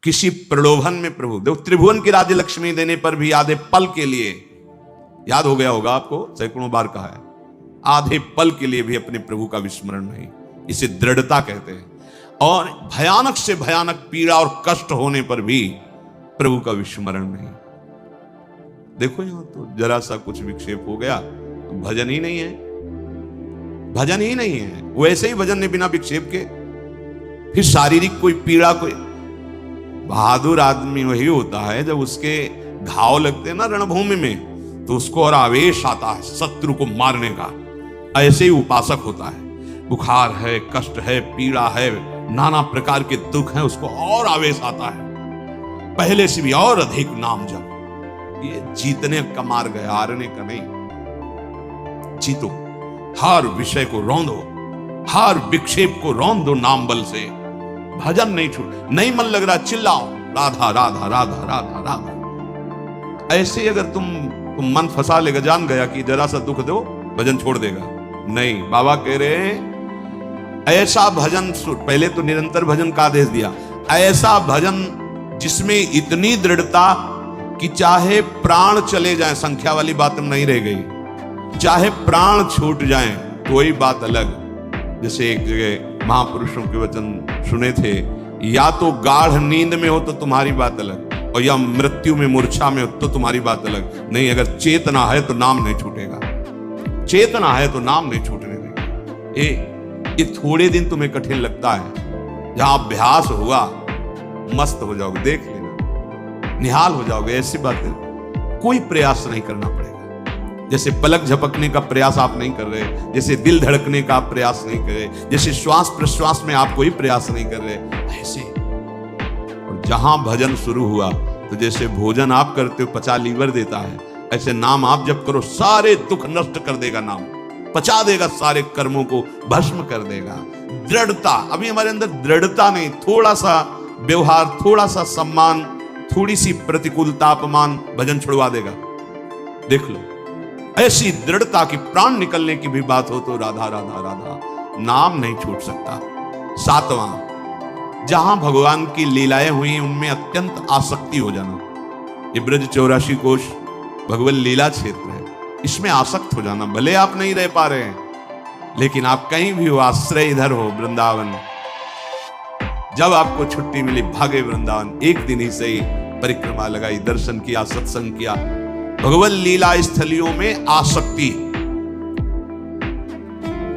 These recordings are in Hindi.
किसी प्रलोभन में प्रभु देखो, त्रिभुवन की राज्य लक्ष्मी देने पर भी आधे पल के लिए, याद हो गया होगा आपको, सैकड़ों बार कहा है, आधे पल के लिए भी अपने प्रभु का विस्मरण नहीं। इसे दृढ़ता कहते हैं। और भयानक से भयानक पीड़ा और कष्ट होने पर भी प्रभु का विस्मरण नहीं। देखो यहां तो जरा सा कुछ विक्षेप हो गया तो भजन ही नहीं है, भजन ही नहीं है। वैसे ही भजन ने बिना विक्षेप के, फिर शारीरिक कोई पीड़ा, कोई बहादुर आदमी वही होता है जब उसके घाव लगते हैं ना रणभूमि में, तो उसको और आवेश आता है शत्रु को मारने का। ऐसे ही उपासक होता है, बुखार है, कष्ट है, पीड़ा है, नाना प्रकार के दुख हैं, उसको और आवेश आता है, पहले से भी और अधिक नाम जप। ये जीतने का मार्ग है, हारने का नहीं। जीतो, हर विषय को रौंदो, हर विक्षेप को रौंद दो नाम बल से। भजन नहीं छूट, नहीं मन लग रहा चिल्लाओ राधा राधा राधा राधा राधा। ऐसे अगर तुम मन फंसा लेगा, जान गया कि जरा सा दुख दो भजन छोड़ देगा, नहीं। बाबा कह रहे ऐसा भजन, पहले तो निरंतर भजन का आदेश दिया, ऐसा भजन जिसमें इतनी दृढ़ता कि चाहे प्राण चले जाएं, संख्या वाली बात नहीं रह गई, चाहे प्राण छूट जाएं कोई बात अलग। जैसे एक जगह महापुरुषों के वचन सुने थे, या तो गाढ़ नींद में हो तो तुम्हारी बात अलग, और या मृत्यु में मूर्छा में हो तो तुम्हारी बात अलग। नहीं, अगर चेतना है तो नाम नहीं छूटेगा, चेतना है तो नाम नहीं छूटने देगा। ये थोड़े दिन तुम्हें कठिन लगता है, जहां अभ्यास होगा मस्त हो जाओगे, देख लेना, निहाल हो जाओगे। ऐसी बातें कोई प्रयास नहीं करना पड़ेगा। जैसे पलक झपकने का प्रयास आप नहीं कर रहे, जैसे दिल धड़कने का आप प्रयास नहीं कर रहे, जैसे श्वास प्रश्वास में आप कोई प्रयास नहीं कर रहे, ऐसे। और जहां भजन शुरू हुआ तो जैसे भोजन आप करते हो पचा लीवर देता है, ऐसे नाम आप जब करो सारे दुख नष्ट कर देगा, नाम पचा देगा, सारे कर्मों को भस्म कर देगा। दृढ़ता, अभी हमारे अंदर दृढ़ता नहीं, थोड़ा सा व्यवहार, थोड़ा सा सम्मान, थोड़ी सी प्रतिकूलता, अपमान भजन छुड़वा देगा। देख लो, ऐसी दृढ़ता की प्राण निकलने की भी बात हो तो राधा राधा राधा, नाम नहीं छूट सकता। सातवां, जहां भगवान की लीलाएं हुई उनमें अत्यंत आसक्ति हो जाना। ये ब्रज 84 कोश भगवत लीला क्षेत्र है, इसमें आसक्त हो जाना। भले आप नहीं रह पा रहे हैं, लेकिन आप कहीं भी हो, आश्रय इधर हो वृंदावन। जब आपको छुट्टी मिली भागे वृंदावन, एक दिन ही सही परिक्रमा लगाई, दर्शन किया, सत्संग किया। भगवत लीला स्थलियों में आसक्ति,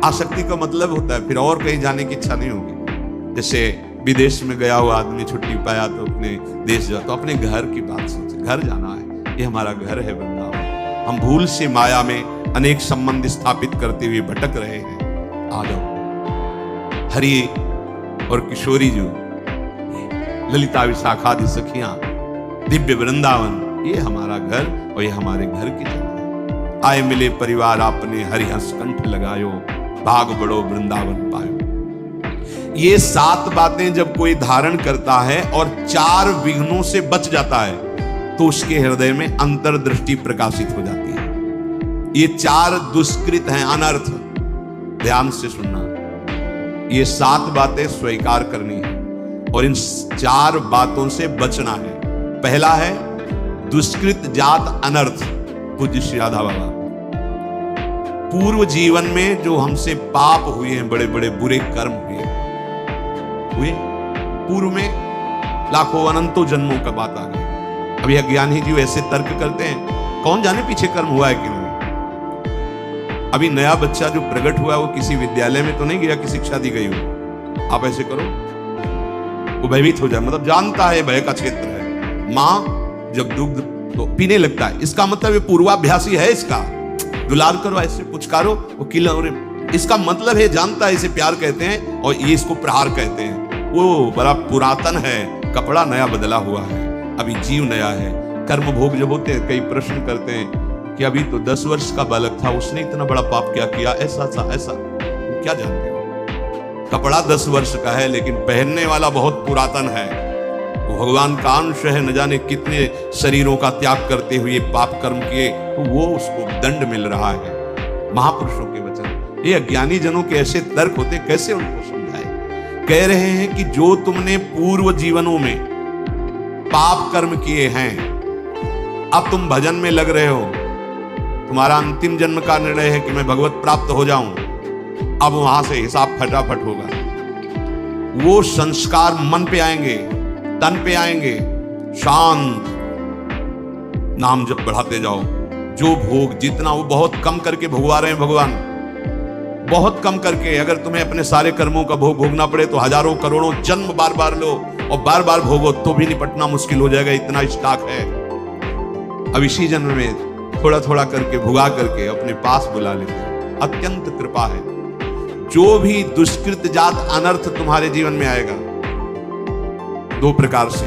आसक्ति का मतलब होता है फिर और कहीं जाने की इच्छा नहीं होगी। जैसे विदेश में गया हुआ आदमी छुट्टी पाया तो अपने देश जा, तो अपने घर की बात सोचे, घर जाना है, ये हमारा घर है वृंदावन। हम भूल से माया में अनेक संबंध स्थापित करते हुए भटक रहे हैं। आ जाओ, हरि और किशोरी जो, ललिता विशाखादि सखियां, दिव्य वृंदावन, ये हमारा घर और ये हमारे घर की जगह। आए मिले परिवार आपने, हरि हंस कंठ लगायो, भाग बड़ो वृंदावन पायो। ये 7 बातें जब कोई धारण करता है और 4 विघ्नों से बच जाता है तो उसके हृदय में अंतर्दृष्टि प्रकाशित हो जाती है। ये 4 दुष्कृत हैं, अनर्थ, ध्यान से सुनना। ये 7 बातें स्वीकार करनी है और इन 4 बातों से बचना है। पहला है दुष्कृत जात अनर्थ, पूज्य श्री राधा बाबा। पूर्व जीवन में जो हमसे पाप हुए हैं, बड़े बड़े बुरे कर्म हुए, पूर्व में लाखों अनंतों जन्मों का बात आ गई। अभी अज्ञानी जी ऐसे तर्क करते हैं, कौन जाने पीछे कर्म हुआ है कि नहीं। अभी नया बच्चा जो प्रकट हुआ है वो किसी विद्यालय में तो नहीं गया कि शिक्षा दी गई हो। आप ऐसे करो वो भयभीत हो जाए, मतलब जानता है भय का क्षेत्र है। माँ जब दुग्ध तो पीने लगता है, इसका मतलब ये पूर्वाभ्यासी है, इसका दुलार करो, ऐसे पुचकारो, वो किला, इसका मतलब है जानता है, इसे प्यार कहते हैं और ये इसको प्रहार कहते हैं। वो बड़ा पुरातन है, कपड़ा नया बदला हुआ है, अभी जीव नया है। कर्म भोग जब होते हैं, कई प्रश्न करते हैं कि अभी तो 10 वर्ष का बालक था, उसने इतना बड़ा पाप क्या किया, ऐसा ऐसा, क्या जानते हो। कपड़ा 10 वर्ष का है लेकिन पहनने वाला बहुत पुरातन है, वो भगवान का अंश है, न जाने कितने शरीरों का त्याग करते हुए पाप कर्म किए, तो वो उसको दंड मिल रहा है। महापुरुषों के वचन, ये अज्ञानी जनों के ऐसे तर्क होते, कैसे उनको समझाए। कह रहे हैं कि जो तुमने पूर्व जीवनों में पाप कर्म किए हैं, अब तुम भजन में लग रहे हो, तुम्हारा अंतिम जन्म का निर्णय है कि मैं भगवत प्राप्त हो जाऊं, अब वहां से हिसाब फटाफट होगा। वो संस्कार मन पे आएंगे, तन पे आएंगे, शांत नाम जब बढ़ाते जाओ, जो भोग जितना वो बहुत कम करके भोगवा रहे हैं भगवान, बहुत कम करके। अगर तुम्हें अपने सारे कर्मों का भोग भोगना पड़े तो हजारों करोड़ों जन्म बार बार लो और बार बार भोगो तो भी निपटना मुश्किल हो जाएगा, इतना स्टॉक है। अब इसी जन्म में थोड़ा थोड़ा करके भुगा करके अपने पास बुला लेते हैं, अत्यंत कृपा है। जो भी दुष्कृत जात अनर्थ तुम्हारे जीवन में आएगा, दो प्रकार से,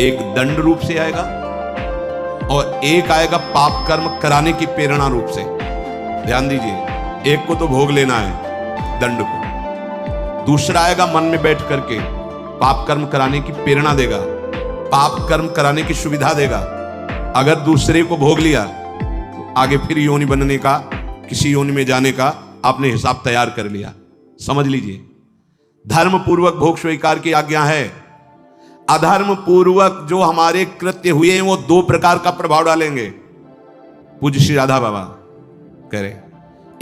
एक दंड रूप से आएगा और एक आएगा पाप कर्म कराने की प्रेरणा रूप से। ध्यान दीजिए, एक को तो भोग लेना है दंड को, दूसरा आएगा मन में बैठ करके पाप कर्म कराने की प्रेरणा देगा, पाप कर्म कराने की सुविधा देगा। अगर दूसरे को भोग लिया तो आगे फिर योनि बनने का, किसी योनि में जाने का आपने हिसाब तैयार कर लिया। समझ लीजिए, धर्म पूर्वक भोग स्वीकार की आज्ञा है, अधर्म पूर्वक जो हमारे कृत्य हुए हैं वो दो प्रकार का प्रभाव डालेंगे। पूज्य श्री राधा बाबा कह रहे,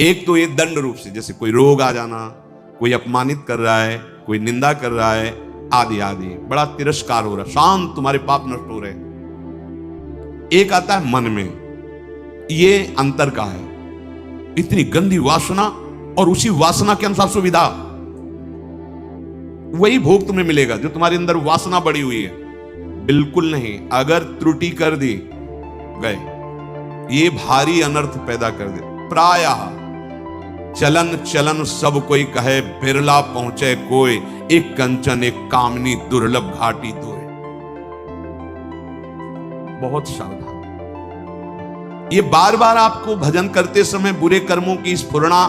एक तो ये दंड रूप से, जैसे कोई रोग आ जाना, कोई अपमानित कर रहा है, कोई निंदा कर रहा है, आदि आदि, बड़ा तिरस्कार हो रहा, शांत तुम्हारे पाप नष्ट हो रहे। एक आता है मन में, ये अंतर का है, इतनी गंदी वासना और उसी वासना के अनुसार सुविधा, वही भोग तुम्हें मिलेगा जो तुम्हारे अंदर वासना बढ़ी हुई है। बिल्कुल नहीं, अगर त्रुटि कर दी गए, ये भारी अनर्थ पैदा कर दे। प्रायः चलन चलन सब कोई कहे, बिरला पहुंचे कोई, एक कंचन एक कामनी दुर्लभ घाटी तो। बहुत सावधान, ये बार बार आपको भजन करते समय बुरे कर्मों की स्फुरणा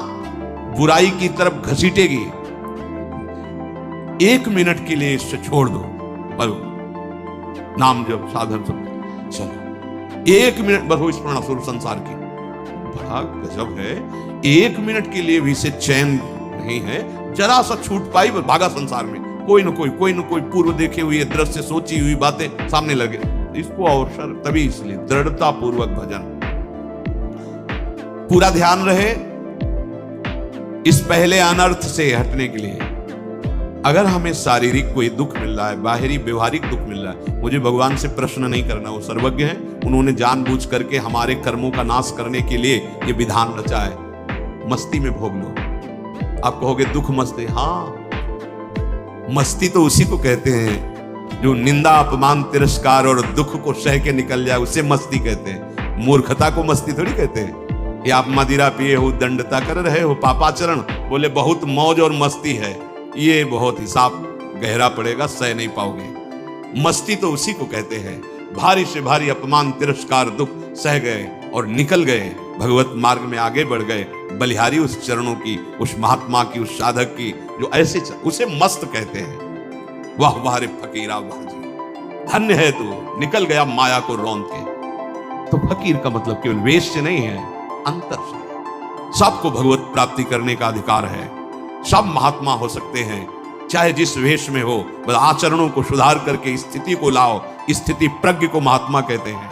बुराई की तरफ घसीटेगी। एक मिनट के लिए इससे छोड़ दो, बस नाम जब साधन सब चलो, एक मिनट बस हो स्मरण असुर संसार की, बड़ा गजब है। एक मिनट के लिए भी इसे चैन नहीं है, जरा सा छूट पाई बस भागा संसार में, कोई न कोई पूर्व देखे हुए दृश्य, सोची हुई बातें सामने लगे। इसको अवसर तभी, इसलिए दृढ़ता पूर्वक भजन, पूरा ध्यान रहे इस पहले अनर्थ से हटने के लिए। अगर हमें शारीरिक कोई दुख मिल रहा है, बाहरी व्यवहारिक दुख मिल रहा है, मुझे भगवान से प्रश्न नहीं करना, वो सर्वज्ञ हैं, उन्होंने जानबूझ करके हमारे कर्मों का नाश करने के लिए ये विधान रचा है। मस्ती में भोग लो, आप कहोगे दुख मस्ती, हाँ मस्ती तो उसी को कहते हैं जो निंदा अपमान तिरस्कार और दुख को सह के निकल जाए, उसे मस्ती कहते हैं। मूर्खता को मस्ती थोड़ी कहते हैं। ये आप मदिरा पिए हो, दंडता कर रहे हो, पापाचरण, बोले बहुत मौज और मस्ती है, ये बहुत हिसाब गहरा पड़ेगा, सह नहीं पाओगे। मस्ती तो उसी को कहते हैं, भारी से भारी अपमान तिरस्कार दुख सह गए और निकल गए, भगवत मार्ग में आगे बढ़ गए, बलिहारी उस चरणों की, उस महात्मा की, उस साधक की, जो ऐसे उसे मस्त कहते हैं। वाह वाह रे फकीरा वाह जी, धन्य है तू, निकल गया माया को रौंद के। तो फकीर का मतलब केवल वेश से नहीं है, अंतर से। सबको भगवत प्राप्ति करने का अधिकार है, सब महात्मा हो सकते हैं, चाहे जिस वेश में हो, बस आचरणों को सुधार करके स्थिति को लाओ। स्थिति प्रज्ञ को महात्मा कहते हैं।